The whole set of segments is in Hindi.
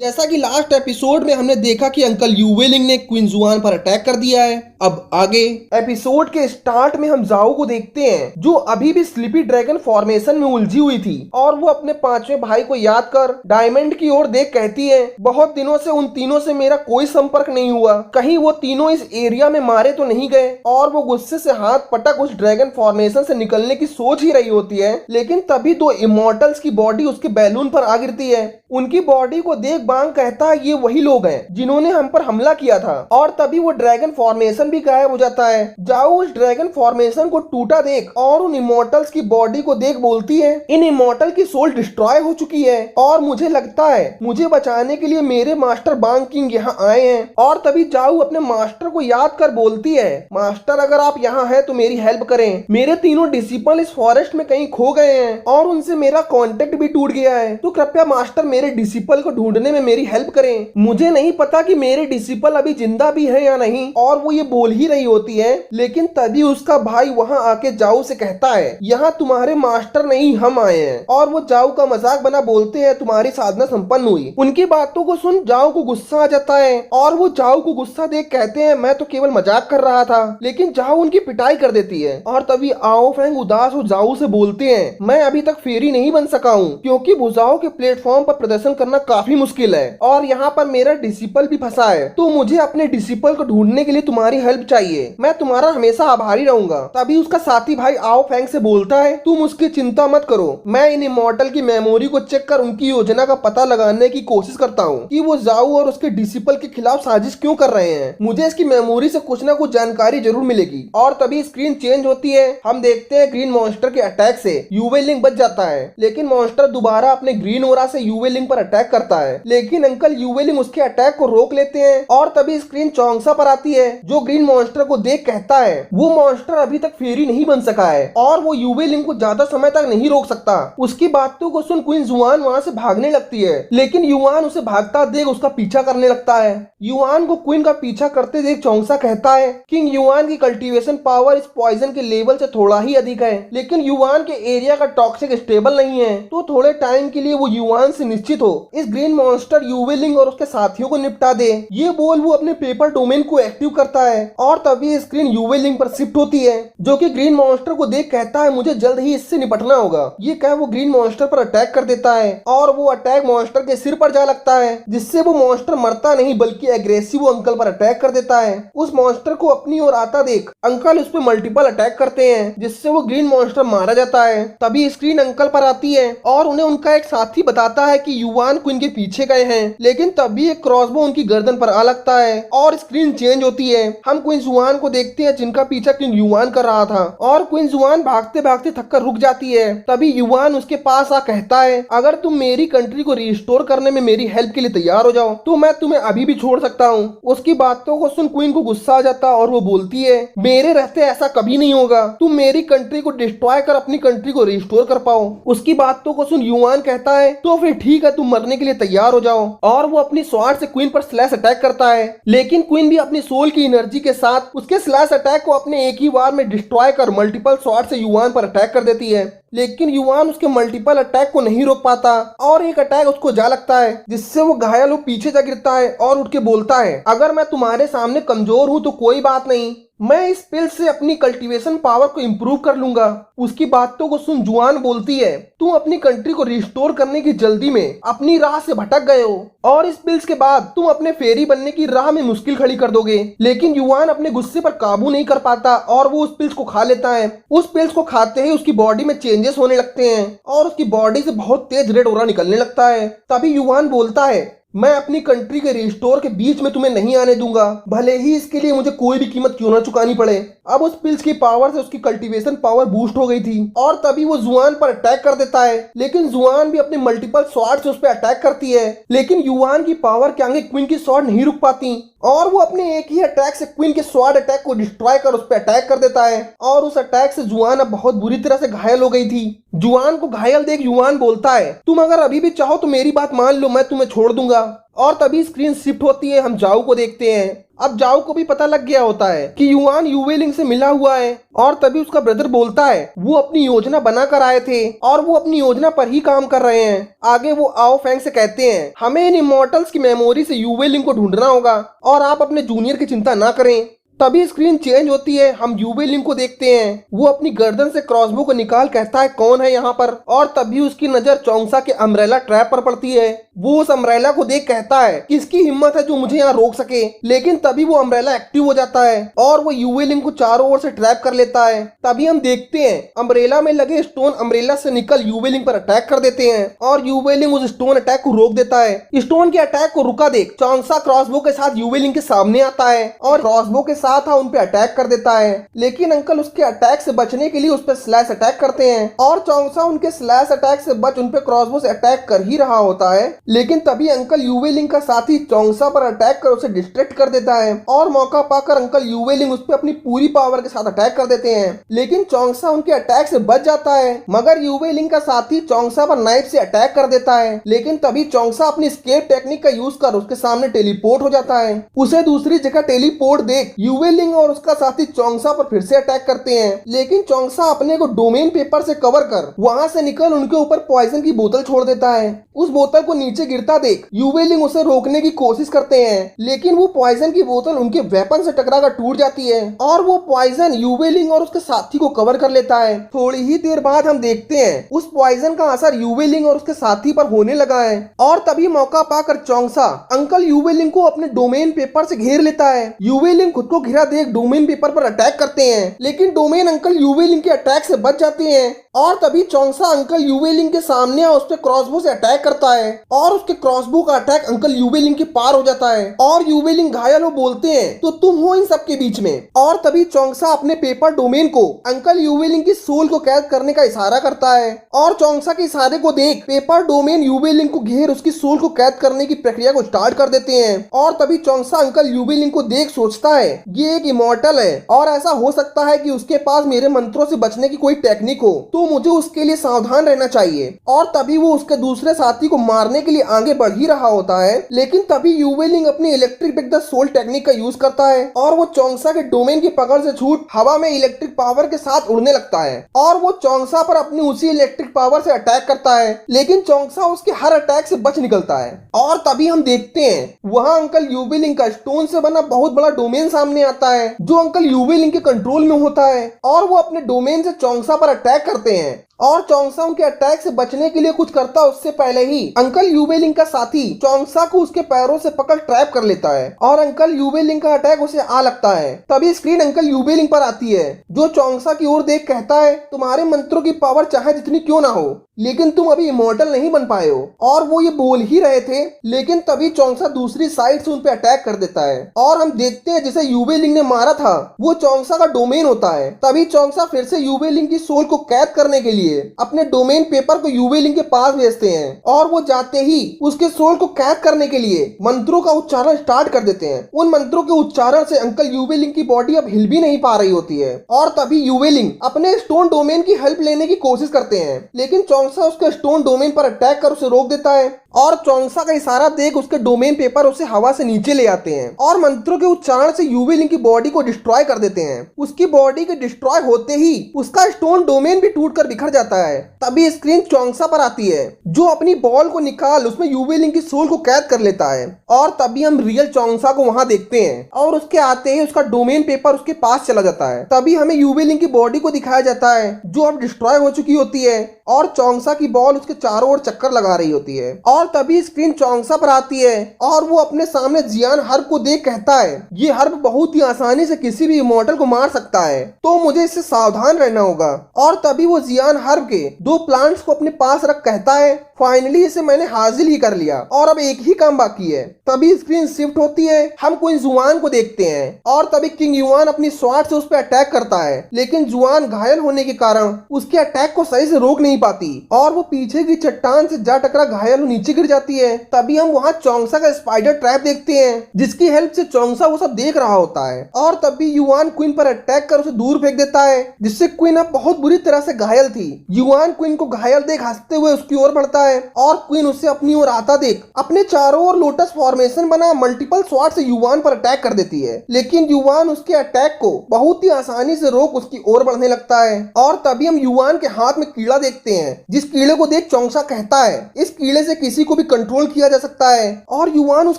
जैसा कि लास्ट एपिसोड में हमने देखा कि अंकल यूवेलिंग ने क्वीन जुआन पर अटैक कर दिया है। अब आगे एपिसोड के स्टार्ट में हम जाओ को देखते हैं जो अभी भी स्लीपी ड्रैगन फॉर्मेशन में उलझी हुई थी और वो अपने पांचवें भाई को याद कर डायमंड की ओर देख कहती है, बहुत दिनों से उन तीनों से मेरा कोई संपर्क नहीं हुआ, कहीं वो तीनों इस एरिया में मारे तो नहीं गए। और वो गुस्से से हाथ पटक उस ड्रैगन फॉर्मेशन से निकलने की सोच ही रही होती है, लेकिन तभी दो इमोर्टल्स की बॉडी उसके बैलून पर आ गिरती है। उनकी बॉडी को देख बांग कहता है, ये वही लोग हैं जिन्होंने हम पर हमला किया था। और तभी वो ड्रैगन फॉर्मेशन भी गायब हो जाता है। जाओ उस ड्रैगन फॉर्मेशन को टूटा देख और उन इमोर्टल्स की बॉडी को देख बोलती है, इन इमोर्टल की सोल डिस्ट्रॉय हो चुकी है और मुझे लगता है मुझे बचाने के लिए मेरे मास्टर बांग किंग यहाँ आए हैं। और तभी जाओ अपने मास्टर को याद कर बोलती है, मास्टर अगर आप यहाँ हैं तो मेरी हेल्प करें, मेरे तीनों डिसिपल इस फॉरेस्ट में कहीं खो गए हैं और उनसे मेरा कॉन्टेक्ट भी टूट गया है, तो कृपया मास्टर मेरे डिसिपल को ढूंढने में मेरी हेल्प करें। मुझे नहीं पता कि मेरे डिसिपल अभी जिंदा भी है या नहीं। और वो ये बोल ही रही होती है, लेकिन तभी उसका भाई वहां आके जाओ से कहता है, यहाँ तुम्हारे मास्टर नहीं हम आए हैं। और वो जाओ का मजाक बना बोलते हैं, तुम्हारी साधना संपन्न हुई। उनकी बातों को सुन जाओ को गुस्सा आ जाता है और वो जाओ को गुस्सा देख कहते हैं, मैं तो केवल मजाक कर रहा था। लेकिन जाओ उनकी पिटाई कर देती है। और तभी आओ फैंग उदास हो जाओ से बोलते हैं, मैं अभी तक फेरी नहीं बन सका हूँ क्योंकि भुजाओं के प्लेटफॉर्म पर प्रदर्शन करना काफी मुश्किल है और यहाँ पर मेरा डिसिपल भी फंसा है, तो मुझे अपने डिसिपल को ढूंढने के लिए तुम्हारी हेल्प चाहिए, मैं तुम्हारा हमेशा आभारी रहूंगा। तभी उसका साथी भाई आओ फैंग से बोलता है, तुम उसकी चिंता मत करो, मैं इन इमॉर्टल की मेमोरी को चेक कर उनकी योजना का पता लगाने की कोशिश करता हूँ कि वो जाओ और उसके डिसिपल के खिलाफ साजिश क्यों कर रहे हैं, मुझे इसकी मेमोरी से कुछ ना कुछ जानकारी जरूर मिलेगी। और तभी स्क्रीन चेंज होती है, हम देखते हैं ग्रीन मॉन्स्टर के अटैक से यूवेलिंग बच जाता है, लेकिन मॉन्स्टर दोबारा अपने ग्रीन ओरा से यूवेलिंग पर अटैक करता है, लेकिन अंकल यूवेलिंग उसके अटैक को रोक लेते हैं। और तभी स्क्रीन चौंगसा पर आती है जो ग्रीन मॉन्स्टर को देख कहता है, वो मॉन्स्टर अभी तक फेरी नहीं बन सका है और वो यूवेलिंग को ज्यादा समय तक नहीं रोक सकता। उसकी बातों को सुन क्वीन जुआन वहां से भागने लगती है, लेकिन युआन उसे भागता देख उसका पीछा करने लगता है। युआन को क्वीन का पीछा करते देख चौंगसा कहता है, किंग युआन की कल्टीवेशन पावर इस पॉइजन के लेवल से थोड़ा ही अधिक है, लेकिन युआन के एरिया का टॉक्सिक स्टेबल नहीं है, तो थोड़े टाइम के लिए वो युआन से निश्चित हो इस ग्रीन मॉन्स्टर यूवेलिंग और उसके साथियों को निपटा दे। ये बोल वो अपने पेपर डोमेन को एक्टिव करता है और तभी स्क्रीन यूवेलिंग पर शिफ्ट होती है जो कि ग्रीन मॉन्स्टर को देख कहता है, मुझे जल्द ही इससे निपटना होगा। ये कह वो ग्रीन मॉन्स्टर पर अटैक कर देता है और वो अटैक मॉन्स्टर के सिर पर जा लगता है, जिससे वो मॉन्स्टर मरता नहीं बल्कि एग्रेसिव अंकल पर अटैक कर देता है। उस मॉन्स्टर को अपनी ओर आता देख अंकल उस पर मल्टीपल अटैक करते हैं, जिससे वो ग्रीन मॉन्स्टर मारा जाता है। तभी स्क्रीन अंकल पर आती है और उन्हें उनका एक साथी बताता है कि युआन क्वीन के पीछे गए हैं, लेकिन तभी एक क्रॉसबो उनकी गर्दन पर आ लगता है और स्क्रीन चेंज होती है। हम क्वीन जुआन को देखते हैं जिनका पीछा किंग युआन कर रहा था और क्वीन जुआन भागते भागते थककर रुक जाती है। तभी युआन उसके पास आ कहता है, अगर तुम मेरी कंट्री को रिस्टोर करने में मेरी हेल्प के लिए तैयार हो जाओ तो मैं तुम्हें अभी भी छोड़ सकता हूँ। उसकी बातों को सुन क्वीन को गुस्सा आ जाता और वो बोलती है, मेरे रहते ऐसा कभी नहीं होगा, तुम मेरी कंट्री को डिस्ट्रॉय कर अपनी कंट्री को रिस्टोर कर पाओ। उसकी बातों को सुन युआन कहता है, तो फिर ठीक है, तुम मरने के लिए तैयार हो जाओ। और वो अपनी स्वॉर्ड से क्वीन पर स्लैश अटैक करता है, लेकिन क्वीन भी अपनी सोल की एनर्जी के साथ उसके स्लैश अटैक को अपने एक ही बार में डिस्ट्रॉय कर मल्टीपल स्वॉर्ड से युआन पर अटैक कर देती है, लेकिन युआन उसके मल्टीपल अटैक को नहीं रोक पाता और एक अटैक उसको जा लगता है, जिससे वो घायल हो पीछे जा गिरता है और उठ के बोलता है, अगर मैं तुम्हारे सामने कमजोर हूँ तो कोई बात नहीं, मैं इस पिल से अपनी कल्टीवेशन पावर को इंप्रूव कर लूंगा। उसकी बातों को सुन जुआन बोलती है, तुम अपनी कंट्री को रिस्टोर करने की जल्दी में अपनी राह से भटक गए हो और इस पिल्स के बाद तुम अपने फेरी बनने की राह में मुश्किल खड़ी कर दोगे। लेकिन युआन अपने गुस्से पर काबू नहीं कर पाता और वो उस पिल्स को खा लेता है। उस पिल्स को खाते ही उसकी बॉडी में चेंजेस होने लगते हैं और उसकी बॉडी से बहुत तेज रेड ऑरा निकलने लगता है। तभी युआन बोलता है, मैं अपनी कंट्री के रिस्टोर के बीच में तुम्हें नहीं आने दूंगा, भले ही इसके लिए मुझे कोई भी कीमत क्यों ना चुकानी पड़े। अब उस पिल्स की पावर से उसकी कल्टीवेशन पावर बूस्ट हो गई थी और तभी वो जुआन पर अटैक कर देता है, लेकिन जुआन भी अपने मल्टीपल स्वॉर्ड से उस पर अटैक करती है, लेकिन युआन की पावर के आगे क्वीन की स्वॉर्ड नहीं रुक पाती और वो अपने एक ही अटैक से क्वीन के स्वॉर्ड अटैक को डिस्ट्रॉय कर उस पर अटैक कर देता है और उस अटैक से जुआन अब बहुत बुरी तरह से घायल हो गई थी। जुआन को घायल देख युआन बोलता है, तुम अगर अभी भी चाहो तो मेरी बात मान लो, मैं तुम्हें छोड़ दूंगा। और तभी स्क्रीन शिफ्ट होती है, हम जाओ को देखते हैं। अब जाओ को भी पता लग गया होता है कि युआन युवेलिंग से मिला हुआ है और तभी उसका ब्रदर बोलता है वो अपनी योजना बना कर आए थे और वो अपनी योजना पर ही काम कर रहे हैं। आगे वो आओ फैंग से कहते हैं हमें इन इमॉर्टल्स की मेमोरी से युवेलिंग को ढूंढना होगा और आप अपने जूनियर की चिंता ना करें। तभी स्क्रीन चेंज होती है, हम युवेलिंग को देखते हैं। वो अपनी गर्दन से क्रॉसबो को निकाल कहता है कौन है यहाँ पर, और तभी उसकी नजर चोंगसा के अम्ब्रेला ट्रैप पर पड़ती है। वो उस अम्ब्रेला को देख कहता है किसकी हिम्मत है जो मुझे यहाँ रोक सके, लेकिन तभी वो अम्ब्रेला एक्टिव हो जाता है और वो युवेलिंग को चारों ओर से ट्रैप कर लेता है। तभी हम देखते हैं अम्ब्रेला में लगे स्टोन अम्ब्रेला से निकल युवेलिंग पर अटैक कर देते हैं और युवेलिंग उस स्टोन अटैक को रोक देता है। स्टोन के अटैक को रुका देख चोंगसा क्रॉसबो के साथ युवेलिंग के सामने आता है और क्रॉसबो के साथ उन पे अटैक कर देता है, लेकिन अंकल उसके अटैक से बचने के लिए उस पे स्लैश अटैक करते हैं और चोंगसा उनके स्लैश अटैक से बच उन पे क्रॉसबो से अटैक कर ही रहा होता है, लेकिन तभी अंकल युवेलिंग का साथी चोंगसा पर अटैक कर उसे डिस्ट्रैक्ट कर देता है और मौका पाकर अंकल युवेलिंग उस पे अपनी पूरी पावर के साथ अटैक कर देते हैं, लेकिन चोंगसा उनके अटैक से बच जाता है। मगर युवेलिंग का साथी चोंगसा पर नाइफ से अटैक कर देता है, लेकिन तभी चोंगसा अपनी स्केप टेक्निक का यूज कर उसके सामने टेलीपोर्ट हो जाता है। उसे दूसरी जगह टेलीपोर्ट देख युवेलिंग और उसका साथी चोंगसा पर फिर से अटैक करते हैं, लेकिन चोंगसा अपने को डोमेन पेपर से कवर कर वहां से निकल उनके ऊपर पॉइजन की बोतल छोड़ देता है। उस बोतल को नीचे गिरता देख युवेलिंग उसे रोकने की कोशिश करते हैं, लेकिन वो पॉइजन की बोतल उनके वेपन से टकराकर टूट जाती है और वो पॉइजन युवेलिंग और उसके साथी को कवर कर लेता है। थोड़ी ही देर बाद हम देखते हैं उस पॉइजन का असर युवेलिंग और उसके साथी पर होने लगा है और तभी मौका पाकर चोंगसा अंकल युवेलिंग को अपने डोमेन पेपर से घेर लेता है। युवेलिंग खुद को घिरा देख डोमेन पेपर पर अटैक करते हैं, लेकिन डोमेन अंकल युवेलिंग के अटैक से बच जाते हैं और तभी चोंगसा अंकल युवेलिंग के सामने उस पे क्रॉसबो से अटैक करता है और उसके क्रॉसबो का अटैक अंकल युवेलिंग के पार हो जाता है और युवेलिंग घायल हो बोलते हैं तो तुम हो इन सब के बीच में, और तभी चोंगसा अपने पेपर डोमेन को अंकल युवेलिंग की सोल को कैद करने का इशारा करता है और चोंगसा के इशारे को देख पेपर डोमेन युवेलिंग को घेर उसकी सोल को कैद करने की प्रक्रिया को स्टार्ट कर देते हैं और तभी चोंगसा अंकल युवेलिंग को देख सोचता है ये एक इमॉर्टल है और ऐसा हो सकता है कि उसके पास मेरे मंत्रों से बचने की कोई टेक्निक हो, तो मुझे उसके लिए सावधान रहना चाहिए। और तभी वो उसके दूसरे साथी को मारने के लिए आगे बढ़ ही रहा होता है, लेकिन तभी युवेलिंग अपनी electric brake the sole technique का यूज करता है और वो चोंगसा के डोमेन की पकड़ से छूट हवा में इलेक्ट्रिक पावर के साथ उड़ने लगता है और वो चोंगसा पर अपनी उसी इलेक्ट्रिक पावर से अटैक करता है, लेकिन चोंगसा उसके हर अटैक से बच निकलता है। और तभी हम देखते हैं वहाँ अंकल युवेलिंग का स्टोन से बना बहुत बड़ा डोमेन सामने आता है जो अंकल युवेलिंग के कंट्रोल में होता है और वो अपने डोमेन से चोंगसा पर अटैक करते हैं और चोंगसा उनके अटैक से बचने के लिए कुछ करता उससे पहले ही अंकल युवेलिंग का साथी चोंगसा को उसके पैरों से पकड़ ट्रैप कर लेता है और अंकल युवेलिंग का अटैक उसे आ लगता है। तभी स्क्रीन अंकल युवेलिंग पर आती है जो चोंगसा की ओर देख कहता है तुम्हारे मंत्रों की पावर चाहे जितनी क्यों ना हो, लेकिन तुम अभी इमॉर्टल नहीं बन पाए हो। और वो ये बोल ही रहे थे, लेकिन तभी चोंगसा दूसरी साइड से उन पे अटैक कर देता है और हम देखते हैं जिसे युवेलिंग ने मारा था वो चोंगसा का डोमेन होता है। तभी चोंगसा फिर से युवेलिंग की सोल को कैद करने के लिए अपने डोमेन पेपर को युवेलिंग के पास भेजते हैं और वो जाते ही उसके सोल को कैद करने के लिए मंत्रों का उच्चारण स्टार्ट कर देते हैं। उन मंत्रों के उच्चारण से अंकल युवेलिंग की बॉडी अब हिल भी नहीं पा रही होती है और तभी युवेलिंग अपने स्टोन डोमेन की हेल्प लेने की कोशिश करते हैं, लेकिन चोंगसा उसके स्टोन डोमेन पर अटैक कर उसे रोक देता है और चोंगसा का इशारा देख उसके डोमेन पेपर उसे हवा से नीचे ले आते हैं और मंत्रों के उच्चारण से युवेलिंग की बॉडी को डिस्ट्रॉय कर देते हैं। उसकी बॉडी के डिस्ट्रॉय होते ही उसका स्टोन डोमेन भी टूटकर बिखर जाता है। तभी स्क्रीन चोंगसा पर आती है जो अपनी बॉल को निकाल उसमें युवेलिंग की सोल को कैद कर लेता है और तभी हम रियल चोंगसा को वहां देखते हैं और उसके आते ही उसका डोमेन पेपर उसके पास चला जाता है। तभी हमें युवेलिंग की बॉडी को दिखाया जाता है जो अब डिस्ट्रॉय हो चुकी होती है और चोंगसा की बॉल उसके चारों ओर चक्कर लगा रही होती है और तभी स्क्रीन चोंगसा पर आती है और वो अपने सामने जियान हर्ब को देख कहता है ये हर्ब बहुत ही आसानी से किसी भी इमॉर्टल को मार सकता है, तो मुझे इससे सावधान रहना होगा। और तभी वो जियान हर्ब के दो प्लांट्स को अपने पास रख कहता है फाइनली इसे मैंने हासिल ही कर लिया और अब एक ही काम बाकी है। तभी स्क्रीन शिफ्ट होती है, हम क्वीन जुआन को देखते हैं और तभी किंग युआन अपनी स्वॉर्ड से उस पर अटैक करता है, लेकिन जुआन घायल होने के कारण उसके अटैक को सही से रोक नहीं पाती और वो पीछे की चट्टान से जा टकरा घायल हो नीचे गिर जाती है। तभी हम वहाँ चोंगसा का स्पाइडर ट्रैप देखते हैं जिसकी हेल्प से चोंगसा वो सब देख रहा होता है और तभी युआन क्वीन पर अटैक कर उसे दूर फेंक देता है जिससे क्वीन अब बहुत बुरी तरह से घायल थी युआन क्वीन को घायल देख हंसते हुए उसकी ओर बढ़ता है और क्वीन उससे अपनी ओर आता देख अपने चारों ओर लोटस फॉर्मेशन बना मल्टीपल स्वॉर्ड से युआन पर अटैक कर देती है, लेकिन युआन उसके अटैक को बहुत ही आसानी से रोक उसकी ओर बढ़ने लगता है। और तभी हम युआन के हाथ में कीड़ा देखते हैं, जिस कीड़े को देख चोंगसा कहता है इस कीड़े से किसी को भी कंट्रोल किया जा सकता है। और युआन उस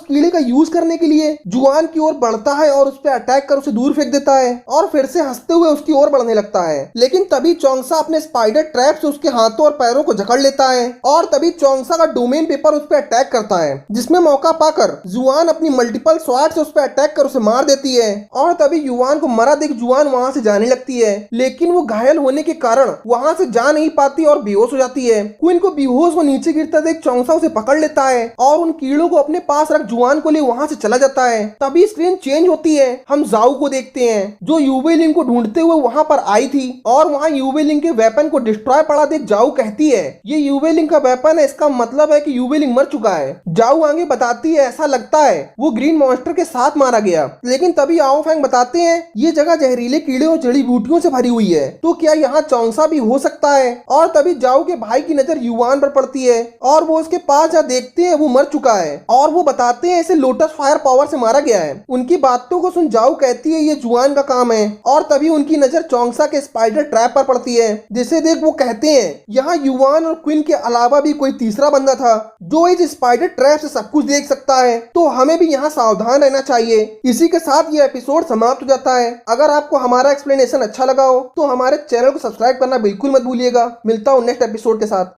कीड़े का यूज करने के लिए जुआन की ओर बढ़ता है और उस पर अटैक कर उसे दूर फेंक देता है और फिर से हंसते हुए उसकी ओर बढ़ने लगता है। लेकिन तभी चोंगसा अपने स्पाइडर ट्रैप से उसके हाथों और पैरों को जकड़ लेता है और तभी चोंगसा का डोमेन पेपर उस पर अटैक करता है, जिसमें मौका पाकर जुआन अपनी मल्टीपल स्वॉर्ड से उस पर अटैक कर उसे मार देती है। और तभी युआन को मरा देख जुआन वहां से जाने लगती है, लेकिन वो घायल होने के कारण वहां से जा नहीं पाती और बेहोश हो जाती है। क्वीन को बेहोश व नीचे गिरता देख चोंगसा उसे पकड़ लेता है और उन कीड़ों को अपने पास रख जुआन को ले वहां से चला जाता है। तभी स्क्रीन चेंज होती है, हम जाओ को देखते हैं जो यूवेलिंग को ढूंढते हुए वहां पर आई थी और वहां यूवेलिंग के वेपन को डिस्ट्रॉय पड़ा देख जाओ कहती है ये यूवेलिंग का वेपन है, इसका मतलब है कि यूवेलिंग मर चुका है। जाओ आगे बताती है ऐसा लगता है वो ग्रीन मॉन्स्टर के साथ मारा गया। लेकिन तभी आओ फैंग बताते हैं ये जगह जहरीले कीड़े और जड़ी बूटियों से भरी हुई है, तो क्या यहाँ चोंगसा भी हो सकता है। और तभी जाओ के भाई की नजर युआन पर पड़ती है और वो उसके पास जा देखते हैं वो मर चुका है और वो बताते हैं इसे लोटस फायर पावर से मारा गया है। उनकी बातों को सुन जाओ कहती है ये जुआन का काम है और तभी उनकी नजर चोंगसा के स्पाइडर ट्रैप पर पड़ती है, जिसे देख वो कहते हैं यहाँ युआन और क्वीन के अलावा भी कोई तीसरा बंदा था जो इस स्पाइडर ट्रैप से सब कुछ देख सकता है, तो हमें भी यहाँ सावधान रहना चाहिए। इसी के साथ ये एपिसोड समाप्त हो जाता है। अगर आपको हमारा एक्सप्लेनेशन अच्छा लगा हो तो हमारे चैनल को सब्सक्राइब करना बिल्कुल मत भूलिएगा। मिलता हूँ नेक्स्ट एपिसोड के साथ।